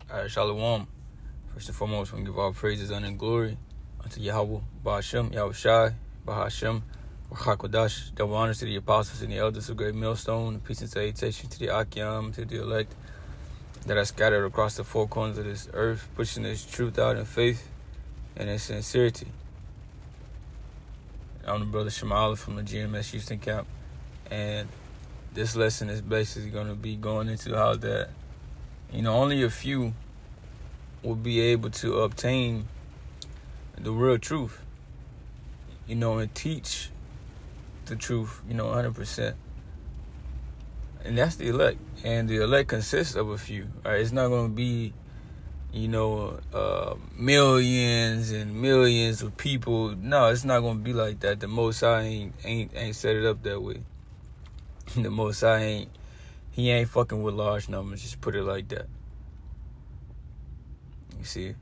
Shalom. First and foremost, we give all praises, honor, and glory unto Yahweh, Ba'ashem, Yahushai, Bahashem, Wachakodash. Double honors to the apostles and the elders of Great Millstone. Peace and salutation to the Akim, to the elect that are scattered across the four corners of this earth, pushing this truth out in faith and in sincerity. I'm the brother Shemala from the GMS Houston camp, and this lesson is basically going to be going into how that, only a few will be able to obtain the real truth, and teach the truth, 100%. And that's the elect. And the elect consists of a few. Right? It's not going to be, millions and millions of people. No, it's not going to be like that. The Most High ain't set it up that way. The Most High he ain't fucking with large numbers. Just put it like that. You see?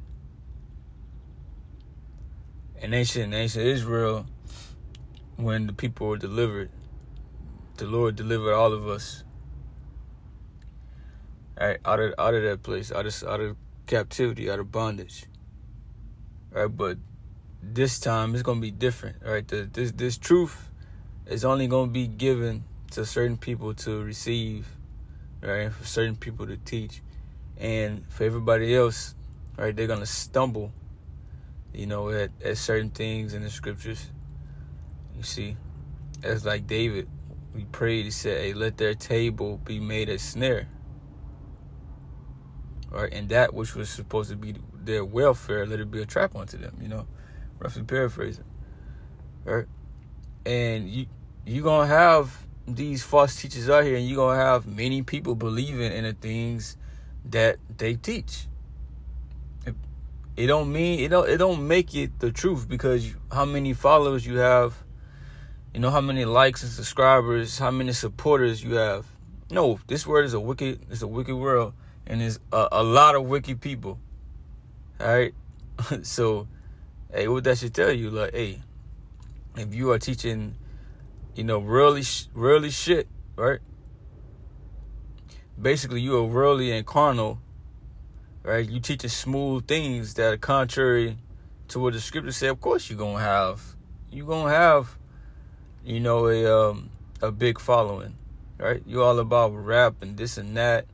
In ancient Israel, when the people were delivered, the Lord delivered all of us, right, out of that place, out of captivity, out of bondage. Right, but this time it's gonna be different. Right, this truth is only gonna be given to certain people to receive, right, and for certain people to teach, and for everybody else, right, they're gonna stumble, at certain things in the scriptures. You see, as like David, we prayed, he said, hey, let their table be made a snare. Right, and that which was supposed to be their welfare, let it be a trap unto them, roughly paraphrasing. Right? And you're going to have these false teachers out here, and you're going to have many people believing in the things that they teach. It don't mean, it don't make it the truth, because how many followers you have, how many likes and subscribers, how many supporters you have. No, this world is a wicked world, and there's a lot of wicked people. All right? So, hey, what that should tell you, like, hey, if you are teaching, really shit, right? Basically, you are worldly and carnal, right? You teaching smooth things that are contrary to what the scriptures say. Of course, you're gonna have, a big following, right? You're all about rap and this and that,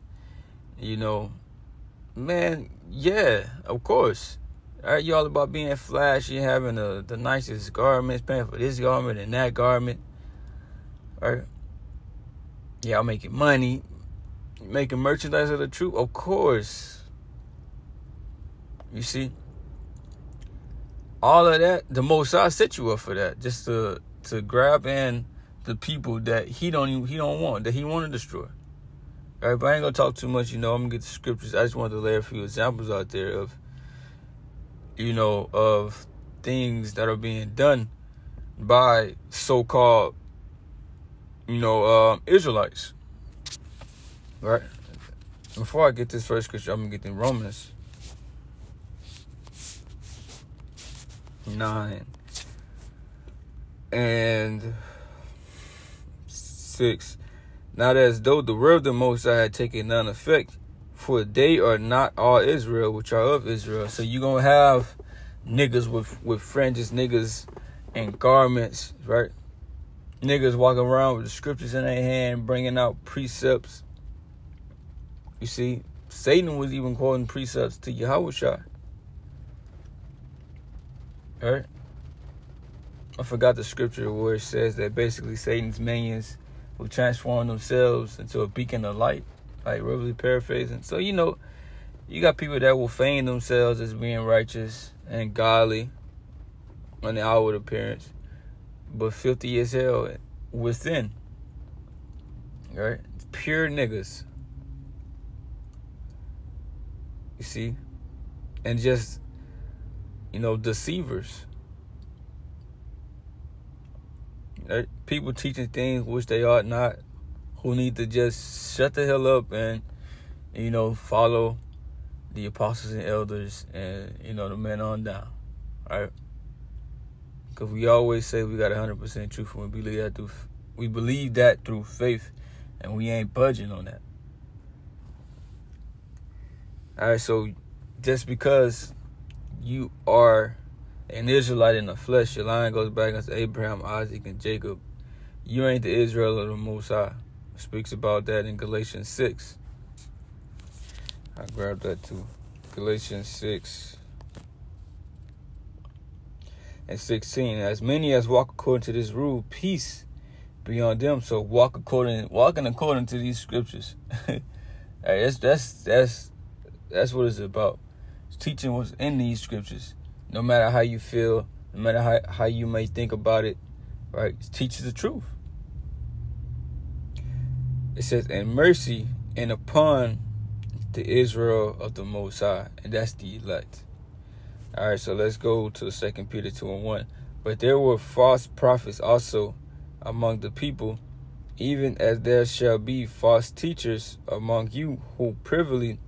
man. Yeah, of course. All right, you're all about being flashy, having the nicest garments, paying for this garment and that garment, right? Yeah, I'm making money, making merchandise of the truth, of course. You see, all of that, the Most High set you up for that, just to grab in the people that he don't want, that he want to destroy. All right, but I ain't gonna talk too much. I'm gonna get the scriptures. I just wanted to lay a few examples out there of, of things that are being done by so-called, Israelites. Right. Before I get this first scripture, I'm gonna get in Romans 9 and 6. Not as though the word of the Most High had taken none effect, for they are not all Israel which are of Israel. So you're going to have niggas with fringes, niggas and garments, right? Niggas walking around with the scriptures in their hand, bringing out precepts. You see, Satan was even quoting precepts to Yahushua. Right? I forgot the scripture where it says that basically Satan's minions will transform themselves into a beacon of light, like roughly paraphrasing. So, you got people that will feign themselves as being righteous and godly on the outward appearance, but filthy as hell within. Right? Pure niggas. You see? And just, deceivers. Right? People teaching things which they ought not, who need to just shut the hell up and, follow the apostles and elders and, the men on down. Right? Because we always say we got 100% truth, and we believe that through faith, and we ain't budging on that. All right, so just because you are an Israelite in the flesh, your line goes back into Abraham, Isaac, and Jacob. You ain't the Israel of the Most High. It speaks about that in Galatians 6. I grabbed that too. Galatians 6 and 16. As many as walk according to this rule, peace be on them. So walking according to these scriptures. Hey, that's what it's about. It's teaching what's in these scriptures. No matter how you feel, no matter how you may think about it, right? It teaches the truth. It says, and mercy and upon the Israel of the Most High, and that's the elect. All right, so let's go to 2 Peter 2:1. But there were false prophets also among the people, even as there shall be false teachers among you, who privily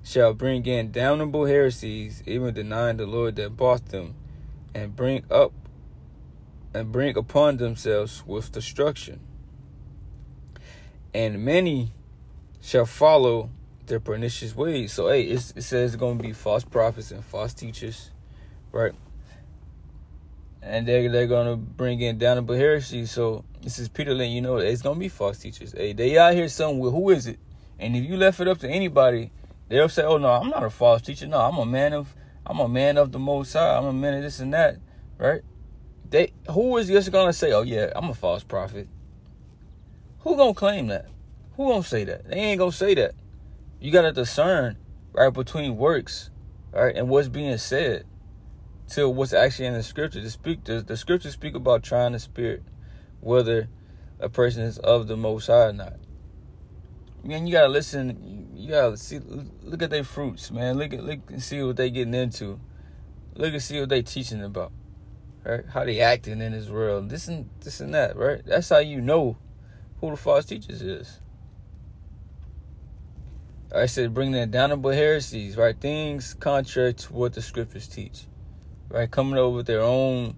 shall bring in damnable heresies, even denying the Lord that bought them, and bring upon themselves with destruction. And many shall follow their pernicious ways. So, hey, it says it's going to be false prophets and false teachers, right? And they're going to bring in damnable heresies. So, this is Peter letting you know that it's going to be false teachers. Hey, they out here somewhere. Who is it? And if you left it up to anybody, they'll say, oh, no, I'm not a false teacher. No, I'm a man of the Most High. I'm a man of this and that, right? Who is just going to say, oh, yeah, I'm a false prophet? Who going to claim that? Who going to say that? They ain't going to say that. You got to discern, right, between works, right, and what's being said to what's actually in the scripture. The scriptures speak about trying the spirit, whether a person is of the Most High or not. Man, you got to listen. You got to see, look at their fruits, man. Look and see what they getting into. Look and see what they teaching about, right? How they acting in this world. This and that, right? That's how you know who the false teachers is. I said bring in damnable heresies, right? Things contrary to what the scriptures teach, right? Coming up with their own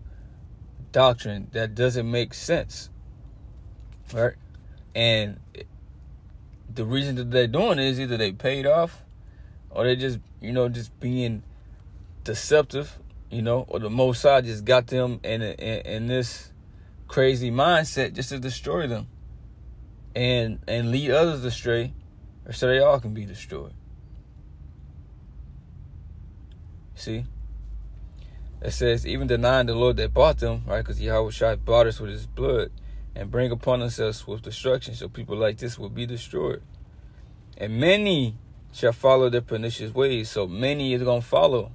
doctrine that doesn't make sense, right? And the reason that they're doing it is either they paid off or they just being deceptive, or the Most High just got them in this crazy mindset just to destroy them and lead others astray, or so they all can be destroyed. See? It says, even denying the Lord that bought them, right? Because Yahweh bought us with his blood, and bring upon themselves with destruction. So people like this will be destroyed. And many shall follow their pernicious ways. So many is going to follow.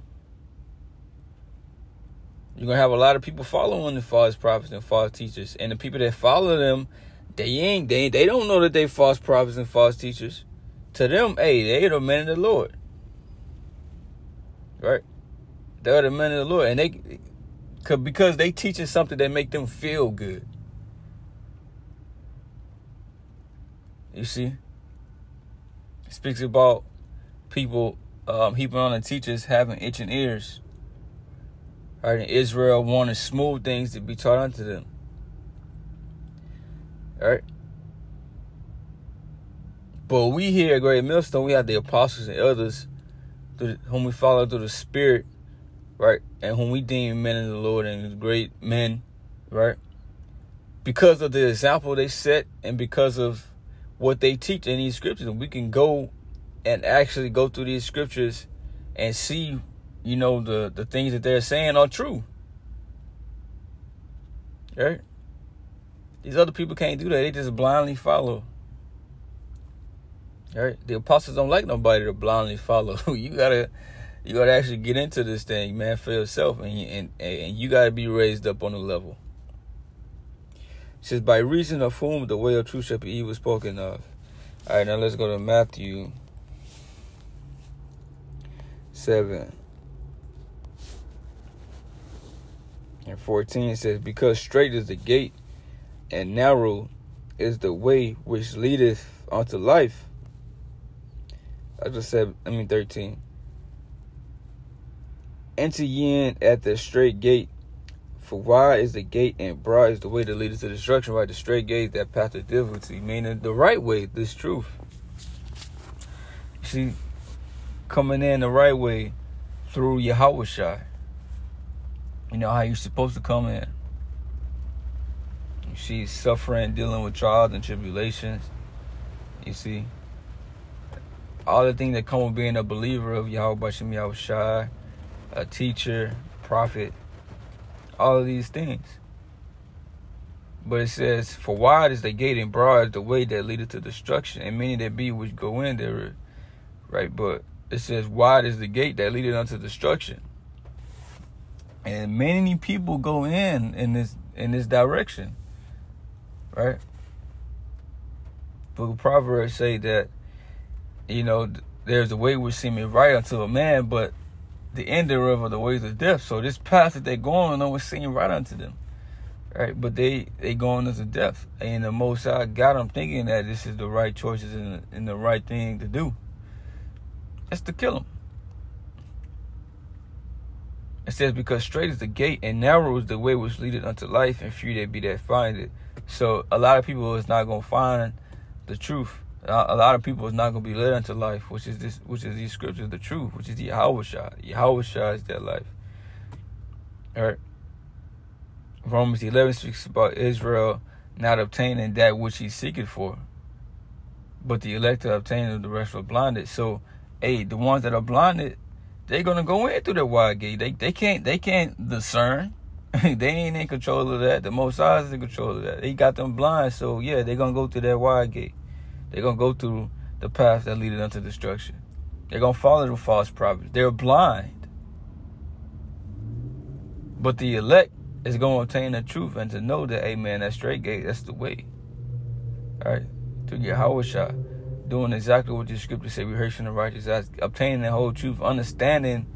You're going to have a lot of people following the false prophets and false teachers. And the people that follow them, they don't know that they false prophets and false teachers. To them, hey, they're the men of the Lord. Right? They're the men of the Lord. And because they teaching something that make them feel good. You see? It speaks about people heaping on the teachers having itching ears. Right? And Israel wanted smooth things to be taught unto them. Right? But we here at Great Millstone, we have the apostles and others whom we follow through the Spirit, right? And whom we deem men of the Lord and great men, right? Because of the example they set and because of what they teach in these scriptures. We can go and actually go through these scriptures and see, the things that they're saying are true. Right? These other people can't do that. They just blindly follow. Right? The apostles don't like nobody to blindly follow. You gotta actually get into this thing, man, for yourself, and you gotta be raised up on the level. It says, by reason of whom the way of truth shall be evil spoken of. All right, now let's go to Matthew 7 and 14. It says, because straight is the gate, and narrow is the way which leadeth unto life. I just said, 13. Enter ye in at the straight gate, for wide is the gate and broad is the way that leadeth to destruction. Right, the straight gate, that path of difficulty, meaning the right way, this truth. See, coming in the right way through Yahushua. You know how you're supposed to come in. She's suffering, dealing with trials and tribulations. You see, all the things that come with being a believer of Yahweh Shem Yahushua, a teacher, prophet, all of these things. But it says, for wide is the gate and broad is the way that leadeth to destruction, and many there be which go in there. Right? But it says, wide is the gate that leadeth unto destruction. And many people go in this direction. Right? Book of Proverbs say that, you know, there's a way which seemeth right unto a man, but the end thereof are the ways of death. So this path that they're going on would seem right unto them. Right? But they going into death. And the Most High got them thinking that this is the right choices and the right thing to do. That's to kill them. It says, because straight is the gate and narrow is the way which leadeth unto life, and few there be that find it. So a lot of people is not going to find the truth. A lot of people is not going to be led unto life, which is these scriptures, the truth, which is the Yahushua. Yahushua is their life. All right. Romans 11 speaks about Israel not obtaining that which he seeketh for, but the elect are obtaining, the rest were blinded. So, hey, the ones that are blinded, they're gonna go in through that wide gate. They can't discern. They ain't in control of that. The Most High is in control of that. He got them blind. So yeah, they're gonna go through that wide gate. They're gonna go through the path that leadeth unto destruction. They're gonna follow the false prophets. They're blind, but the elect is going to obtain the truth and to know that, amen, that straight gate, that's the way. All right? To Yahushua, doing exactly what the scripture say, we heard from the righteous, as obtaining the whole truth, understanding,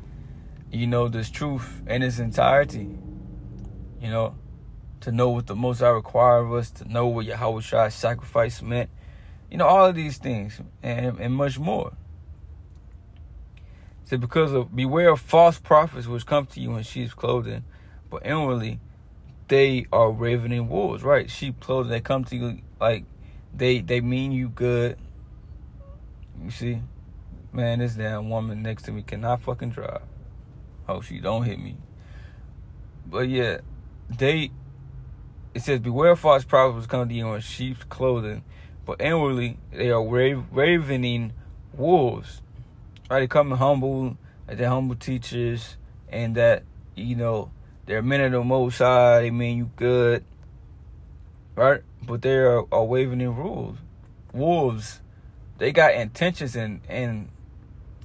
you know, this truth in its entirety. You know, to know what the Most High require of us, to know what Yahushua's sacrifice meant. You know, all of these things and much more. So because of, beware of false prophets which come to you in sheep's clothing, but inwardly, they are ravening wolves, right? Sheep clothing, they come to you like they mean you good. You see? Man, this damn woman next to me cannot fucking drive. Hope she don't hit me. But yeah, it says, beware of false prophets come to you in sheep's clothing, but inwardly, they are ravening wolves. Right? They come humble, like they're humble teachers, and that, you know, they're men of the Most High, they mean you good, right? But they are waving in rules. Wolves, they got intentions and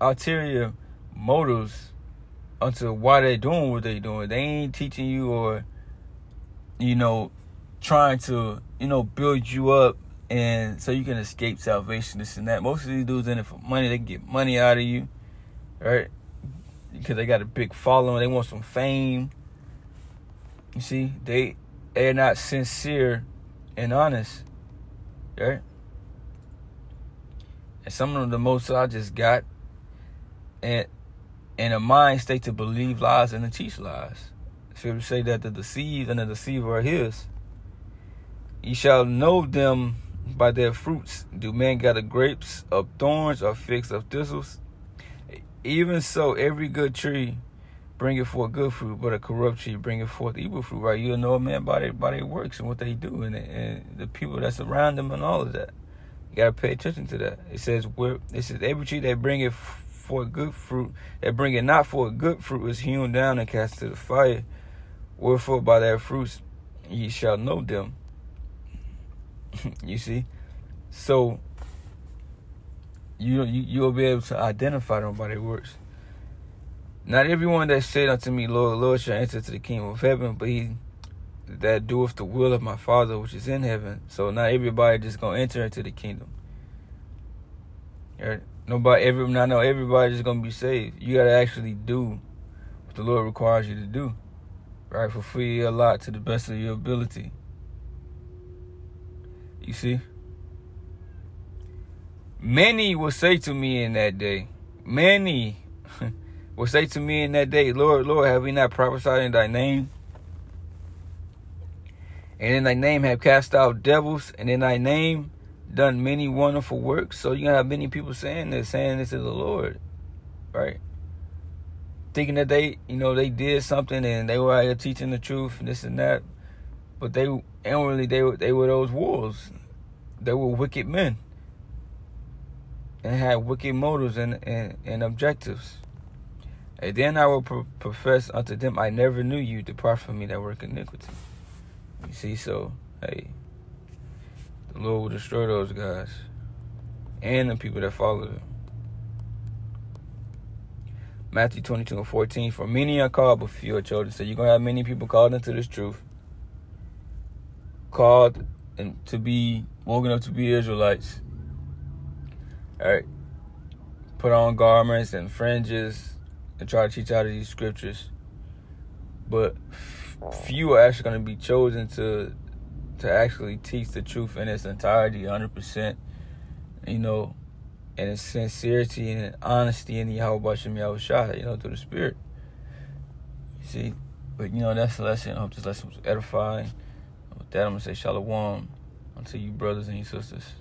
ulterior motives onto why they're doing what they're doing. They ain't teaching you or, you know, trying to, you know, build you up and so you can escape salvation, this and that. Most of these dudes in it for money. They can get money out of you, right? Because they got a big following. They want some fame. You see, they're not sincere and honest, right? And some of them, the Most I just got in a mind state to believe lies and to teach lies. Scripture say that the deceived and the deceiver are his. Ye shall know them by their fruits. Do men gather grapes of thorns or figs of thistles? Even so, every good tree bringeth forth good fruit, but a corrupt tree bringeth forth evil fruit. Right? You'll know a man by their works and what they do, and the people that's around them and all of that. You gotta pay attention to that. It says every tree that bringeth forth good fruit, that bringeth not forth good fruit, is hewn down and cast to the fire. Wherefore by their fruits ye shall know them. You see, so you'll be able to identify them by their works. Not everyone that said unto me, Lord, Lord, shall enter to the kingdom of heaven, but he that doeth the will of my Father which is in heaven. So not everybody just gonna enter into the kingdom. Right? Not everybody just gonna be saved. You gotta actually do what the Lord requires you to do. Right? Fulfill your lot to the best of your ability. You see? Many will say to me in that day, will say to me in that day, Lord, Lord, have we not prophesied in thy name? And in thy name have cast out devils, and in thy name done many wonderful works. So you're going to have many people saying this to the Lord. right? Thinking that they did something and they were out here teaching the truth and this and that, but they were those wolves. They were wicked men and had wicked motives and objectives. And then I will profess unto them, I never knew you. Depart from me that work iniquity. You see, so hey, the Lord will destroy those guys and the people that follow them. Matthew 22:14. For many are called, but few are chosen. So you're going to have many people called into this truth. Called and to be woke enough to be Israelites. All right. Put on garments and fringes and try to teach out of these scriptures. But few are actually going to be chosen to actually teach the truth in its entirety, 100%. And in sincerity and in honesty in Yahweh Shem Yahushua, through the Spirit. You see? But, that's the lesson. I hope this lesson was edifying. With that, I'm going to say shalom unto you brothers and you sisters.